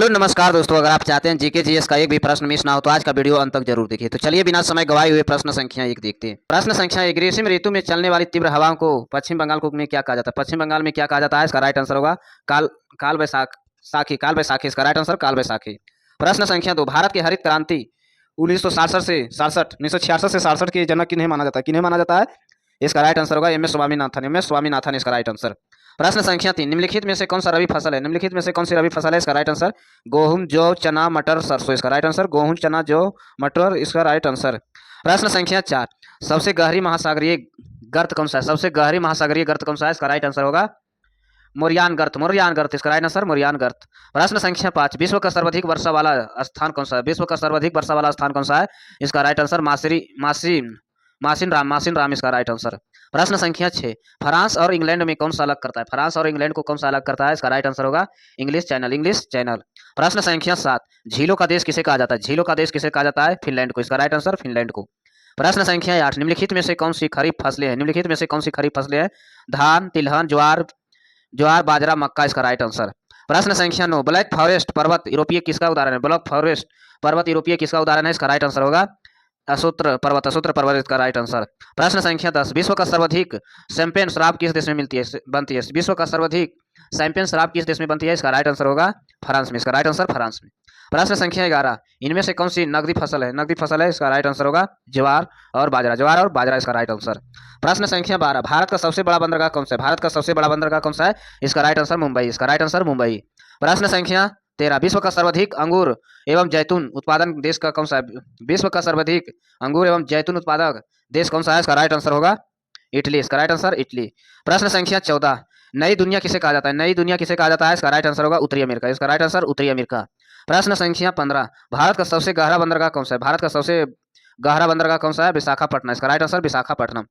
Hello नमस्कार दोस्तों, अगर आप चाहते हैं जीके जीएस का एक भी प्रश्न मिस ना हो तो आज का वीडियो अंत तक जरूर देखिए। तो चलिए बिना समय गवाए हुए प्रश्न संख्या एक देखते हैं। प्रश्न संख्या एक, ग्रीष्म ऋतु में चलने वाली तीव्र हवाओं को पश्चिम बंगाल को में क्या कहा जाता है? पश्चिम बंगाल में क्या कहा जाता है? इसका राइट आंसर होगा काल काल बैसाख साखी काल बैसाखी। इसका राइट आंसर काल बैसाखी। प्रश्न संख्या दो, भारत की हरित क्रांति 1966 से 67 के जनक किन्हें माना जाता है? किन्हें माना जाता है? इसका राइट आंसर होगा M S Swaminathan. M S Swaminathan इसका राइट आंसर। प्रश्न संख्या तीन, निम्नलिखित में से कौन सा रबी फसल है? निम्नलिखित में से कौन सी रबी फसल है? इसका राइट आंसर गेहूं, जौ, चना, मटर, सरसों। इसका राइट आंसर गेहूं, चना, जौ, मटर। इसका राइट आंसर। प्रश्न संख्या चार, सबसे गहरी महासागरीय गर्त कौन सा है? सबसे गहरी महासागरीय गर्त कौन सा है? इसका राइट आंसर होगा मोरियान गर्त। मोरियान गर्त इसका राइट आंसर मोरियान गर्त। प्रश्न संख्या पांच, विश्व का सर्वाधिक वर्षा वाला स्थान कौन सा है? विश्व का सर्वाधिक वर्षा वाला स्थान कौन सा है? इसका राइट आंसर मासिन राम इसका राइट आंसर। प्रश्न संख्या छह, फ्रांस और इंग्लैंड में कौन सा अलग करता है? फ्रांस और इंग्लैंड को कौन सा अलग करता है? इसका राइट आंसर होगा इंग्लिश चैनल। English channel. प्रश्न संख्या सात, झीलों का देश किसे कहा जाता है? झीलों का देश किसे कहा जाता है? फिनलैंड को। इसका राइट आंसर फिनलैंड को। प्रश्न संख्या आठ, निम्नलिखित में से कौन सी खरीफ फसलें हैं? निम्नलिखित में से कौन सी खरीफ फसलें हैं? धान, तिलहन, ज्वार, बाजरा, मक्का। इसका राइट आंसर। प्रश्न संख्या नौ, ब्लैक फॉरेस्ट पर्वत यूरोपीय किसका उदाहरण है? ब्लैक फॉरेस्ट पर्वत यूरोपीय किसका उदाहरण है? इसका राइट आंसर होगा अशोत्र पर्वत। अशोत्र पर्वत इसका राइट आंसर। प्रश्न संख्या 10, विश्व का सर्वाधिक शैंपेन शराब किस देश में बनती है? विश्व का सर्वाधिक शैंपेन शराब किस देश में बनती है? इसका राइट आंसर होगा फ्रांस में। इसका राइट आंसर फ्रांस में। प्रश्न संख्या 11, इनमें से कौन सी नकदी फसल है? नकदी फसल है। इसका राइट आंसर होगा ज्वार और बाजरा। ज्वार और बाजरा इसका राइट आंसर। प्रश्न संख्या 12, भारत का सबसे बड़ा बंदरगाह कौन सा है? भारत का सबसे बड़ा बंदरगाह कौन सा है? इसका राइट आंसर मुंबई। इसका राइट आंसर मुंबई। प्रश्न संख्या 13, विश्व का सर्वाधिक अंगूर एवं जैतून उत्पादन देश का कौन सा है? विश्व का सर्वाधिक अंगूर एवं जैतून उत्पादक देश कौन सा है? इसका राइट आंसर होगा इटली। इसका राइट आंसर इटली। प्रश्न संख्या 14, नई दुनिया किसे कहा जाता है? नई दुनिया किसे कहा जाता है? इसका राइट आंसर होगा उत्तरी अमेरिका। इसका राइट आंसर उत्तरी अमेरिका। प्रश्न संख्या 15, भारत का सबसे गहरा बंदरगाह कौन सा है? भारत का सबसे गहरा बंदरगाह कौन सा है? विशाखापट्टनम। इसका राइट आंसर विशाखापट्टनम।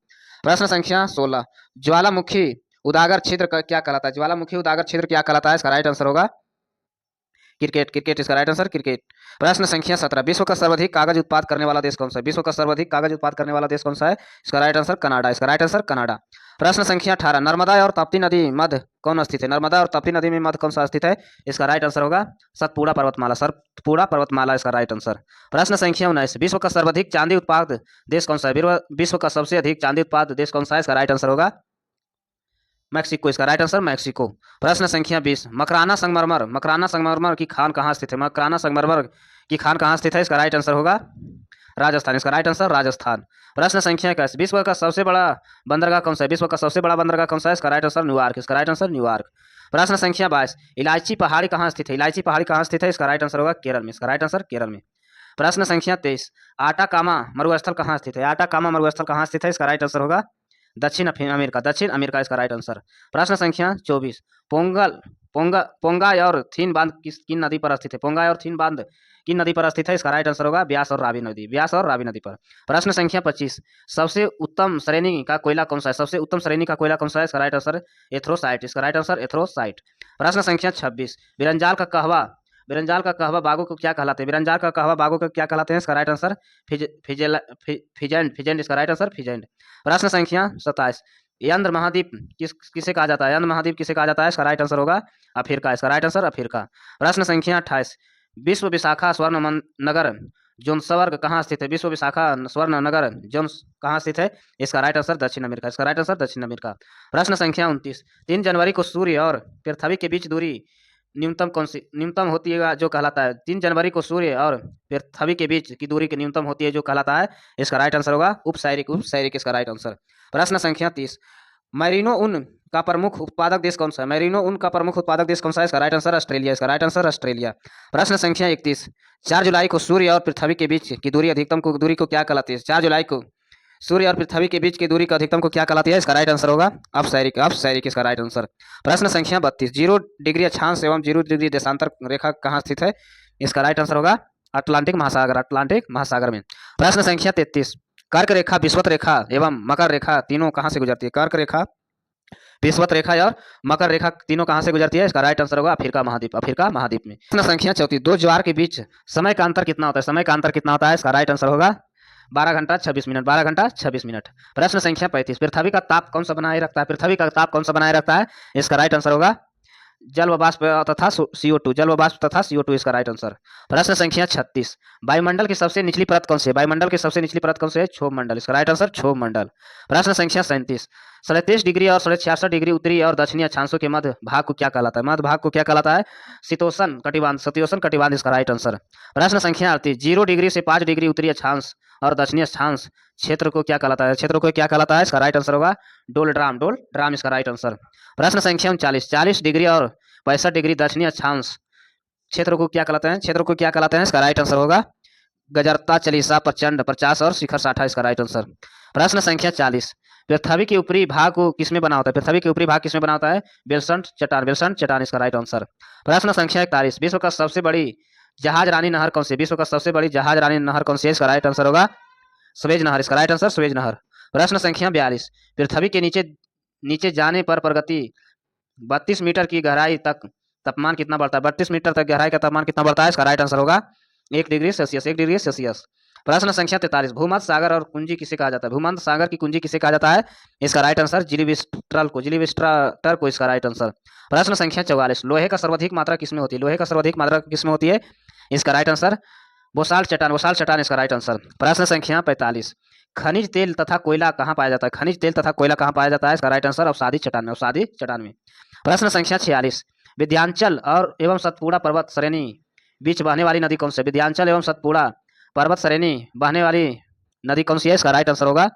प्रश्न संख्या 16, ज्वालामुखी उदागर क्षेत्र क्या कहलाता है? ज्वालामुखी उदागर क्षेत्र क्या कहलाता है? इसका राइट आंसर होगा क्रिकेट। क्रिकेट इसका राइट आंसर क्रिकेट। प्रश्न संख्या 17, विश्व का सर्वाधिक कागज उत्पाद करने वाला देश कौन सा है? विश्व का सर्वाधिक कागज उत्पाद करने वाला देश कौन सा है? इसका राइट आंसर कनाडा। इसका राइट आंसर कनाडा। प्रश्न संख्या 18, नर्मदा और ताप्ती नदी मध्य कौन स्थित है? नर्मदा और ताप्ती नदी में मध्य कौन सा स्थित है? इसका राइट आंसर होगा सतपुड़ा पर्वतमाला। सतपुड़ा पर्वतमाला इसका राइट आंसर। प्रश्न संख्या 19, विश्व का सर्वाधिक चांदी उत्पाद देश कौन सा है? विश्व का सबसे अधिक चांदी उत्पाद देश कौन सा है? इसका राइट आंसर होगा मैक्सिको। इसका राइट आंसर मैक्सिको। प्रश्न संख्या 20, मकराना संगमरमर की खान कहाँ स्थित है? मकराना संगमरमर की खान कहाँ स्थित है? इसका राइट आंसर होगा राजस्थान। इसका राइट आंसर राजस्थान। प्रश्न संख्या 21, विश्व का सबसे बड़ा बंदरगाह कौन सा है? विश्व का सबसे बड़ा बंदरगाह कौन सा है? इसका राइट आंसर न्यूयॉर्क। इसका राइट आंसर न्यूयॉर्क। प्रश्न संख्या 22, इलायची पहाड़ी कहाँ स्थित है? इलायची पहाड़ी कहाँ स्थित है? इसका राइट आंसर होगा केरल में। इसका राइट आंसर केरल में। प्रश्न संख्या 23, आटाकामा मरुस्थल कहाँ स्थित है? आटाकामा मरुस्थल कहाँ स्थित है? इसका राइट आंसर होगा दक्षिण अमेरिका। दक्षिण अमेरिका इसका राइट आंसर। प्रश्न संख्या 24, पोंगा और थीन बांध किन नदी पर स्थित है? पोंगा और थीन बांध किन नदी पर स्थित है? इसका राइट आंसर होगा ब्यास और रावी नदी। ब्यास और रावी नदी पर। प्रश्न संख्या 25, सबसे उत्तम श्रेणी का कोयला कौन सा है? सबसे उत्तम श्रेणी का कोयला कौन सा है? इसका राइट आंसर एथ्रोसाइट। इसका राइट आंसर एथ्रोसाइट। प्रश्न संख्या 26, बिरंजाल का कहवा बागों को क्या कहलाते हैं? बिरंजाल का कहवा बागों को क्या कहलाते हैं? इसका राइट आंसर फिजेंड। इसका राइट आंसर फिजेंड। प्रश्न संख्या 27, यंत्र महाद्वीप किसे कहा जाता है? यंत्र महाद्वीप किसे कहा जाता है? इसका राइट आंसर होगा अफ्रीका। इसका राइट आंसर अफ्रीका। प्रश्न संख्या 28, विश्व विशाखा स्वर्ण नगर जोन्सबर्ग कहाँ स्थित है? विश्व विशाखा स्वर्ण नगर जोन्स कहाँ स्थित है? इसका राइट आंसर दक्षिण अमेरिका। इसका राइट आंसर दक्षिण अमेरिका। प्रश्न संख्या 29, 3 जनवरी को सूर्य और पृथ्वी के बीच दूरी न्यूनतम होती है जो कहलाता है? 3 जनवरी को सूर्य और पृथ्वी के बीच की दूरी की न्यूनतम होती है जो कहलाता है? इसका राइट आंसर होगा उपसैरिक इसका राइट आंसर। प्रश्न संख्या 30, मैरिनो ऊन का प्रमुख उत्पादक देश कौन सा है? मैरिनो ऊन का प्रमुख उत्पादक देश कौन सा है? इसका राइट आंसर ऑस्ट्रेलिया। इसका राइट आंसर ऑस्ट्रेलिया। प्रश्न संख्या 31, 4 जुलाई को सूर्य और पृथ्वी के बीच की दूरी दूरी को क्या कहलाती है? 4 जुलाई को सूर्य और पृथ्वी के बीच की दूरी का अधिकतम को क्या कहलाती है? इसका राइट आंसर होगा अपसैरिक इसका राइट आंसर। प्रश्न संख्या 32, 0 डिग्री अक्षांश एवं 0 डिग्री देशांतर रेखा कहाँ स्थित है? इसका राइट आंसर होगा अटलांटिक महासागर में। प्रश्न संख्या 33, कर्क रेखा, विषुवत रेखा एवं मकर रेखा तीनों कहाँ से गुजरती है? कर्क रेखा, विषुवत रेखा और मकर रेखा तीनों कहाँ से गुजरती है? इसका राइट आंसर होगा अफ्रीका महाद्वीप में। प्रश्न संख्या 34, 2 ज्वार के बीच समय का अंतर कितना होता है? समय का अंतर कितना होता है? इसका राइट आंसर होगा 12 घंटा 26 मिनट। 12 घंटा 26 मिनट। प्रश्न संख्या 35, पृथ्वी का ताप कौन सा बनाए रखता है? पृथ्वी का ताप कौन सा बनाए रखता है? इसका राइट आंसर होगा जल व बाष्प तथा CO2, जल व बाष्प तथा CO2 इसका राइट आंसर। प्रश्न संख्या 36, वायुमंडल की सबसे निचली परत कौन सी है? वायुमंडल की सबसे निचली परत कौन सी है? क्षोभ मंडल, इसका राइट आंसर क्षोभ मंडल। प्रश्न संख्या 37, 37 डिग्री और 66 डिग्री उत्तरी और दक्षिणी अक्षांशों के मध्य भाग को क्या कहलाता है? मध्य भाग को क्या कहलाता है? शीतोष्ण कटिबंध, शीतोष्ण कटिबंध इसका राइट आंसर। प्रश्न संख्या 38, 0 डिग्री से 5 डिग्री उत्तरी अक्षांश और दक्षिणी अक्षांश क्षेत्र को क्या कहलाता है? क्षेत्र को क्या कहलाता है? इसका राइट आंसर होगा डोलड्राम, डोलड्राम इसका राइट आंसर। प्रश्न संख्या 39, 40 डिग्री और 65 डिग्री दक्षिणी अक्षांश क्षेत्र को क्या कहलाते हैं? क्षेत्र को क्या कहलाते हैं? इसका राइट आंसर होगा गजरता, चलीसा, प्रचंड, 50 और शिखर साठा इसका राइट आंसर। प्रश्न संख्या 40, पृथ्वी के ऊपरी भाग को किसमें बना होता है? पृथ्वी के ऊपरी भाग किसमें बना होता है? बेलसंट चट्टान, बेलसंट चट्टान इसका राइट आंसर। प्रश्न संख्या 41, विश्व का सबसे बड़ी जहाज रानी नहर कौन सी है? विश्व का सबसे बड़ी जहाज रानी नहर कौन सी है? इसका राइट आंसर होगा सुएज नहर, इसका राइट आंसर सुएज नहर। प्रश्न संख्या 42, पृथ्वी के नीचे नीचे जाने पर प्रगति 32 मीटर की गहराई तक तापमान कितना बढ़ता है? 32 मीटर तक गहराई का तापमान कितना बढ़ता है? इसका राइट आंसर होगा 1 डिग्री सेल्सियस, 1 डिग्री सेल्सियस। प्रश्न संख्या 43, भूमध्य सागर और कुंजी किसे कहा जाता है? भूमध्य सागर की कुंजी किसे कहा जाता है? इसका राइट आंसर जिलीविस्ट्रल को, जिलीविस्ट्राटर को इसका राइट आंसर। प्रश्न संख्या 44, लोहे का सर्वाधिक मात्रा किसमें होती है? लोहे का सर्वाधिक मात्रा किसमें होती है? इसका राइट आंसर बोसाल्ट चट्टान, बोसाल्ट चट्टान इसका राइट आंसर। प्रश्न संख्या 45, खनिज तेल तथा कोयला कहाँ पाया जाता है? खनिज तेल तथा कोयला कहाँ पाया जाता है? इसका राइट आंसर अवसादी चट्टान में, अवसादी चट्टान में। प्रश्न संख्या 46, विंध्याचल और एवं सतपुड़ा पर्वत श्रेणी बीच बहने वाली नदी कौन सी है? विंध्याचल एवं सतपुड़ा पर्वत श्रेणी बहने वाली नदी कौन सी है? इसका राइट आंसर होगा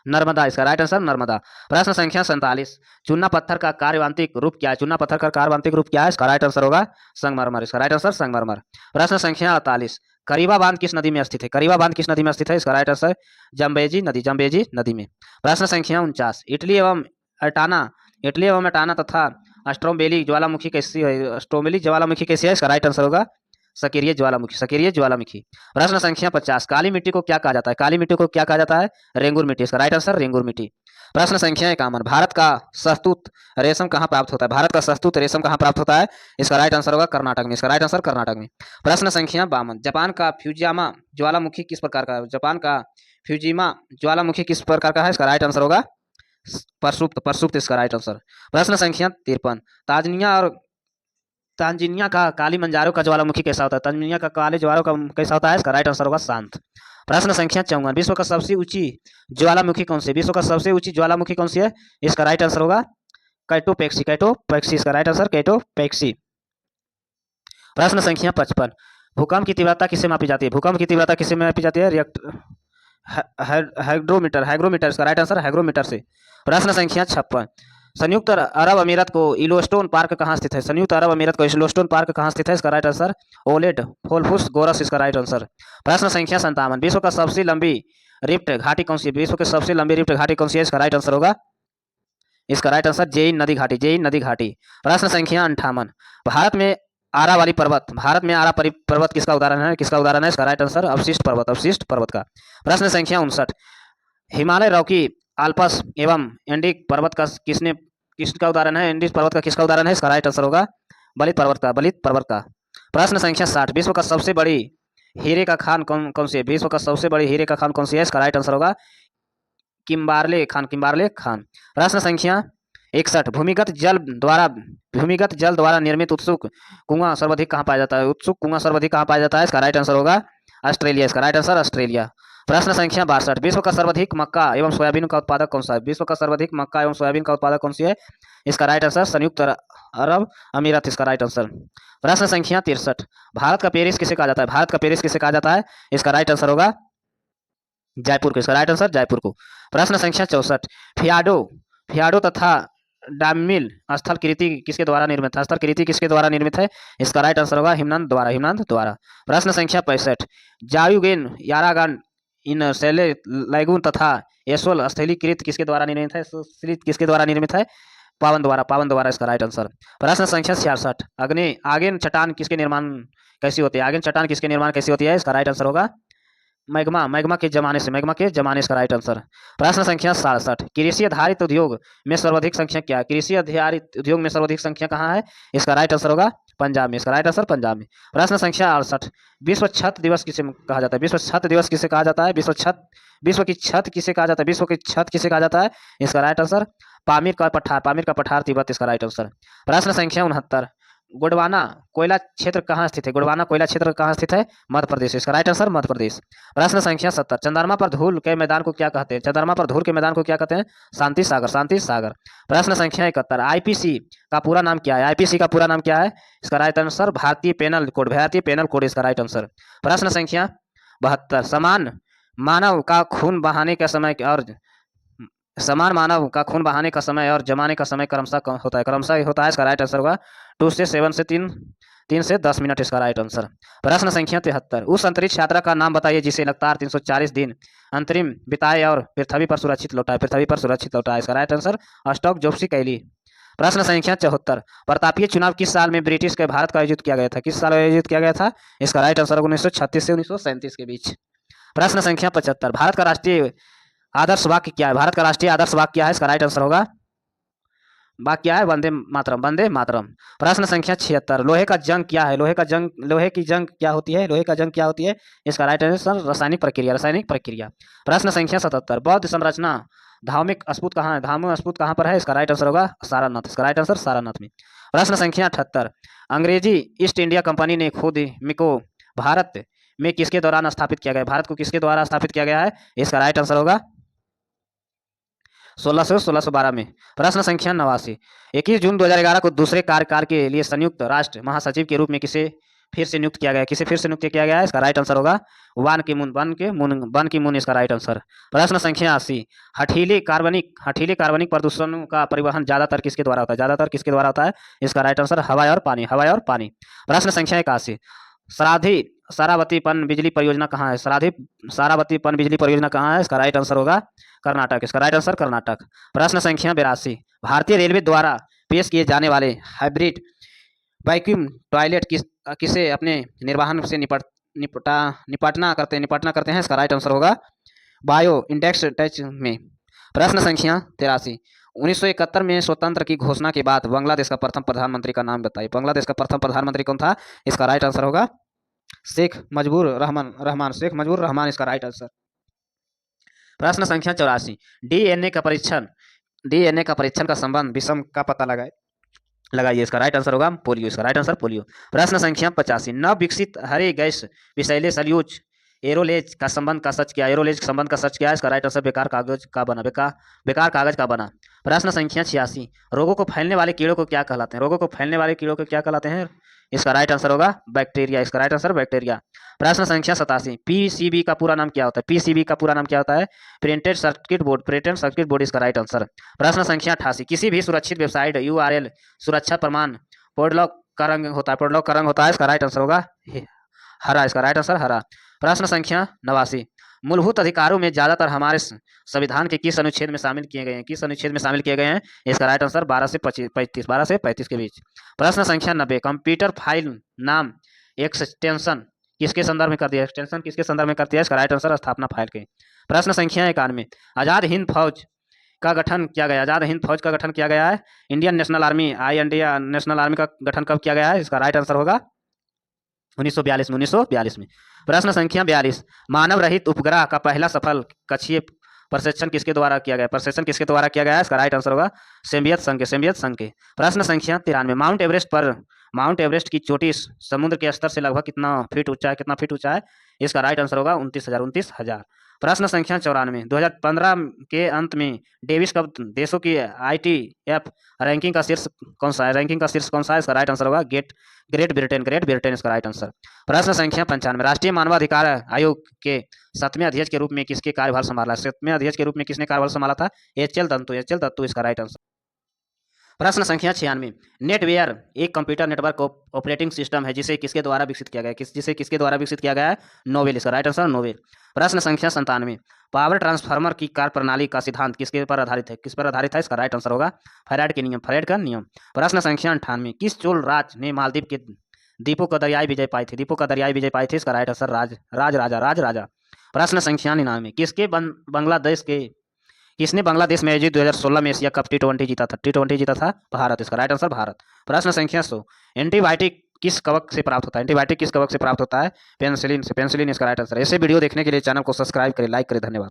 नर्मदा, इसका राइट आंसर नर्मदा। प्रश्न संख्या 47, चूना पत्थर का कार्यान्तिक रूप क्या है? चूना पत्थर का कार्यान्तिक रूप क्या है? इसका राइट आंसर होगा संगमरमर, इसका राइट आंसर संगमरमर। प्रश्न संख्या 48, करीबा बांध किस नदी में स्थित है? करीबा बांध किस नदी में स्थित है? इसका राइट आंसर जम्बेजी नदी, जम्बेजी नदी में। प्रश्न संख्या 49, इटली एवं अटाना तथा स्ट्रोमेली ज्वालामुखी कैसी है? स्ट्रोमेली ज्वालामुखी कैसी है? इसका राइट आंसर होगा सक्रिय ज्वालामुखी, सक्रिय ज्वालामुखी। प्रश्न संख्या 50, काली मिट्टी को क्या कहा जाता है? काली मिट्टी को क्या कहा जाता है? रेंगुर मिट्टी, इसका राइट आंसर रेंगुर मिट्टी। प्रश्न संख्या 51, भारत का शहतूत रेशम कहाँ प्राप्त होता है? भारत का शहतूत रेशम कहाँ प्राप्त होता है? इसका राइट आंसर होगा कर्नाटक में, इसका राइट आंसर कर्नाटक में। प्रश्न संख्या 52, जापान का फ्यूजियामा ज्वालामुखी किस प्रकार का है? जापान का फ्यूजियामा ज्वालामुखी किस प्रकार का है? इसका राइट आंसर होगा प्रसुप्त, प्रसुप्त इसका राइट आंसर। प्रश्न संख्या 53, तांजानिया का कालीमंजारो का ज्वालामुखी कैसा होता है? तांजानिया का कालीमंजारो का कैसा होता है? इसका राइट आंसर होगा शांत। प्रश्न संख्या 54, विश्व का सबसे ऊंची ज्वालामुखी कौन सी है? विश्व का सबसे ऊंची ज्वालामुखी कौन सी है? इसका राइट आंसर होगा कैटोपैक्सी, कैटोपैक्सी इसका राइट आंसर कैटोपैक्सी। प्रश्न संख्या 55, भूकंप की तीव्रता किससे मापी जाती है? भूकंप की तीव्रता किससे मापी जाती है? हाइग्रोमीटर, हाइग्रोमीटर इसका राइट आंसर हाइग्रोमीटर से। प्रश्न संख्या 56, संयुक्त अरब अमीरत को इलोस्टोन पार्क कहाँ स्थित है? संयुक्त अरब अमीरत को इलोस्टोन पार्क कहाँ स्थित है? इसका राइट आंसर ओलेड फोल्फुस गोरस इसका राइट आंसर। प्रश्न संख्या 57, विश्व का सबसे लंबी रिफ्ट घाटी कौन सी है? विश्व की सबसे लंबी रिफ्ट घाटी कौन सी है? इसका राइट आंसर होगा इसका राइट आंसर जेइन नदी घाटी, जेइन नदी घाटी। प्रश्न संख्या 58, भारत में आरावली पर्वत, भारत में पर्वत किसका उदाहरण है? किसका उदाहरण है? इसका राइट आंसर अवशिष्ट पर्वत, अवशिष्ट पर्वत का। प्रश्न संख्या 59, हिमालय, रॉकी, आल्पस एवं एंडीज पर्वत का किसका उदाहरण है? एंडीज पर्वत का किसका उदाहरण है? इसका राइट आंसर होगा बलित पर्वत का, बलित पर्वत का। प्रश्न संख्या 60, विश्व का सबसे बड़ी हीरे का खान कौन सी है? विश्व का सबसे बड़ी हीरे का खान कौन सी है? इसका राइट आंसर होगा किम्बार्ले खान, किम्बार्ले खान। प्रश्न संख्या 61, भूमिगत जल द्वारा निर्मित उत्सुक कुआं सर्वाधिक कहाँ पाया जाता है? उत्सुक कुआं सर्वाधिक कहाँ पाया जाता है? इसका राइट आंसर होगा ऑस्ट्रेलिया, इसका राइट आंसर ऑस्ट्रेलिया। प्रश्न संख्या 62, विश्व का सर्वाधिक मक्का एवं सोयाबीन का उत्पादक कौन सा है? विश्व का सर्वाधिक मक्का एवं सोयाबीन का उत्पादक कौन सी है? इसका राइट आंसर संयुक्त अरब अमीरात, इसका राइट आंसर। प्रश्न संख्या 63, भारत का पेरिस किसे कहा जाता है? भारत का पेरिस किसे कहा जाता है? इसका राइट आंसर होगा जयपुर को, इसका राइट आंसर जयपुर को। प्रश्न संख्या 64, फियाडो तथा डामिल स्थल कृति किसके द्वारा निर्मित है? स्थल कृति किसके द्वारा निर्मित है? इसका राइट आंसर होगा हिमनद द्वारा, हिमनद द्वारा। प्रश्न संख्या 65, जायुगेन, यारागन, इन सेले लैगून तथा एसोल स्थलीकृत किसके द्वारा निर्मित है? किसके द्वारा निर्मित है? पावन द्वारा, पावन द्वारा इसका राइट आंसर। प्रश्न संख्या 66, आगेन चट्टान किसके निर्माण कैसी होती है? आगेन चट्टान किसके निर्माण कैसी होती है? इसका राइट आंसर होगा मैग्मा के जमाने इसका राइट आंसर। प्रश्न संख्या 67, कृषि आधारित उद्योग में सर्वाधिक संख्या क्या है? कृषि आधारित उद्योग में सर्वाधिक संख्या कहाँ है? इसका राइट आंसर होगा पंजाब में, इसका राइट आंसर पंजाब में। प्रश्न संख्या 68, विश्व छत दिवस किसे कहा जाता है? विश्व छत दिवस किसे कहा जाता है? विश्व की छत किसे कहा जाता है? विश्व की छत किसे कहा जाता है? इसका राइट आंसर पामीर का पठार तिब्बत इसका राइट आंसर। प्रश्न संख्या 69, गोंडवाना कोयला क्षेत्र कहाँ स्थित है? गोंडवाना कोयला क्षेत्र कहाँ स्थित है? मध्य प्रदेश, इसका राइट आंसर मध्य प्रदेश। प्रश्न संख्या 70, चंद्रमा पर धूल के मैदान को क्या कहते हैं? चंद्रमा पर धूल के मैदान को क्या कहते हैं? शांति सागर, शांति सागर। प्रश्न संख्या 71, आईपीसी का पूरा नाम क्या है? आईपीसी का पूरा नाम क्या है? इसका राइट आंसर भारतीय पेनल कोड, भारतीय पेनल कोड इसका राइट आंसर। प्रश्न संख्या 72, समान मानव का खून बहाने का समय और जमाने का समय क्रमशः होता है, क्रमशः होता है, इसका राइट आंसर होगा 2 से 7 से 3 से 10 मिनट, इसका राइट आंसर। प्रश्न संख्या 73, उस अंतरिक्ष यात्रा का नाम बताइए जिसे लगातार 340 दिन अंतरिम बिताए और पृथ्वी पर सुरक्षित लौटाए, पृथ्वी पर सुरक्षित लौटाए, इसका राइट आंसर स्टॉक जोप्सी कैली। प्रश्न संख्या 74, प्रतापीय चुनाव किस साल में ब्रिटिश के भारत का आयोजित किया गया था? किस साल आयोजित किया गया था? इसका राइट आंसर 1936 से 1937 के बीच। प्रश्न संख्या 75, भारत का राष्ट्रीय आदर्श वाक्य क्या है? भारत का राष्ट्रीय आदर्श वाक्य क्या है? इसका राइट आंसर होगा वाक्य क्या है? वंदे मातरम, वंदे मातरम। प्रश्न संख्या 76, लोहे का जंग क्या है? लोहे की जंग क्या होती है? लोहे का जंग क्या होती है? इसका राइट आंसर रासायनिक प्रक्रिया, रासायनिक प्रक्रिया। प्रश्न संख्या 77, बौद्ध संरचना धार्मिक स्फूत कहाँ है? धार्मिक स्फूत कहाँ पर है? इसका राइट आंसर होगा सारनाथ, इसका राइट आंसर सारनाथ में। प्रश्न संख्या 78, अंग्रेजी ईस्ट इंडिया कंपनी ने खुद को भारत में किसके दौरान स्थापित किया गया? भारत को किसके द्वारा स्थापित किया गया है? इसका राइट आंसर होगा 1612 में। प्रश्न संख्या 89, 21 जून 2011 को दूसरे कार्यकाल के लिए संयुक्त राष्ट्र महासचिव के रूप में किसे फिर से नियुक्त किया गया? किसे फिर से नियुक्त किया गया है? इसका राइट आंसर होगा बान की मून इसका राइट आंसर। प्रश्न संख्या 80, हठीले कार्बनिक प्रदूषणों का परिवहन ज्यादातर किसके द्वारा होता है? ज्यादातर किसके द्वारा होता है? इसका राइट आंसर हवा और पानी, हवा और पानी। प्रश्न संख्या 81, सारावती पन बिजली परियोजना कहाँ है? सारावती पन बिजली परियोजना कहाँ है? इसका राइट आंसर होगा कर्नाटक, इसका राइट आंसर कर्नाटक। प्रश्न संख्या 82, भारतीय रेलवे द्वारा पेश किए जाने वाले हाइब्रिड वैक्यूम टॉयलेट किसे अपने निर्वहन से निपटना करते हैं? इसका राइट आंसर होगा बायो इंडेक्स टच में। प्रश्न संख्या 83, 1971 में स्वतंत्र की घोषणा के बाद बांग्लादेश का प्रथम प्रधानमंत्री का नाम बताइए। बांग्लादेश का प्रथम प्रधानमंत्री कौन था? इसका राइट आंसर होगा शेख मुजीबुर रहमान, इसका राइट आंसर। प्रश्न संख्या 84, डीएनए का परीक्षण का संबंध विषम का पता लगाइए, इसका राइट आंसर होगा पोलियो, इसका राइट आंसर पोलियो। प्रश्न संख्या 85, नव विकसित हरे गैस विषैले सल्यूज एरोलेज का संबंध का सच क्या? एरोलेज का संबंध का सच क्या है? इसका राइट आंसर बेकार कागज का बना। प्रश्न संख्या 86, रोगों को फैलने वाले कीड़ों को क्या कहलाते हैं? इसका राइट आंसर होगा बैक्टीरिया, इसका राइट आंसर बैक्टीरिया। प्रश्न संख्या 87, पीसीबी का पूरा नाम क्या होता है? प्रिंटेड सर्किट बोर्ड, इसका राइट आंसर। प्रश्न संख्या 88, किसी भी सुरक्षित वेबसाइट यूआरएल सुरक्षा प्रमाण पोडलॉक का रंग होता है, इसका राइट आंसर होगा हरा, इसका राइट आंसर हरा। प्रश्न संख्या 89, मूलभूत अधिकारों में ज्यादातर हमारे संविधान के किस अनुच्छेद में शामिल किए गए हैं? इसका राइट आंसर 12 से 35 के बीच। प्रश्न संख्या 90, कंप्यूटर फाइल नाम एक्सटेंशन किसके संदर्भ में करती है? इसका राइट आंसर स्थापना फाइल के। प्रश्न संख्या 91, आजाद हिंद फौज का गठन किया गया है? इंडियन नेशनल आर्मी का गठन कब किया गया है? इसका राइट आंसर होगा 1942 में। प्रश्न संख्या 42, मानव रहित उपग्रह का पहला सफल कक्षीय प्रक्षेपण किसके द्वारा किया गया है? इसका राइट आंसर होगा सोवियत संघ के। प्रश्न संख्या 93, माउंट एवरेस्ट की चोटी समुद्र के स्तर से लगभग कितना फीट ऊंचा है? इसका राइट आंसर होगा 29,000। प्रश्न संख्या 94, 2015 के अंत में डेविस कप देशों की ITF रैंकिंग का शीर्ष कौन सा है? इसका राइट आंसर होगा ग्रेट ब्रिटेन, इसका राइट आंसर। प्रश्न संख्या 95, राष्ट्रीय मानवाधिकार आयोग के 7वें अध्यक्ष के रूप में किसने कार्यभार संभाला था? HL दत्तू, इसका राइट आंसर। प्रश्न संख्या 96, नेटवेयर एक कंप्यूटर नेटवर्क ऑपरेटिंग सिस्टम है जिसे किसके द्वारा विकसित किया गया है? नोबेल, इसका राइट आंसर नोबेल। प्रश्न संख्या 97, पावर ट्रांसफार्मर की कार्य प्रणाली का सिद्धांत किसके पर आधारित है? इसका राइट आंसर होगा फैराड का नियम। प्रश्न संख्या 98, किस चोल राज ने मालदीव के द्वीपों का दरियाई विजय पाई थी? इसका राइट आंसर राज राजा। प्रश्न संख्या 99, किसने बांग्लादेश में आयोजित 2016 में एशिया कप T20 जीता था? भारत, इसका राइट आंसर भारत। प्रश्न संख्या 100, एंटीबायोटिक किस कवक से प्राप्त होता है? पेनिसिलिन, इसका राइट आंसर। ऐसे वीडियो देखने के लिए चैनल को सब्सक्राइब करें, लाइक करें। धन्यवाद।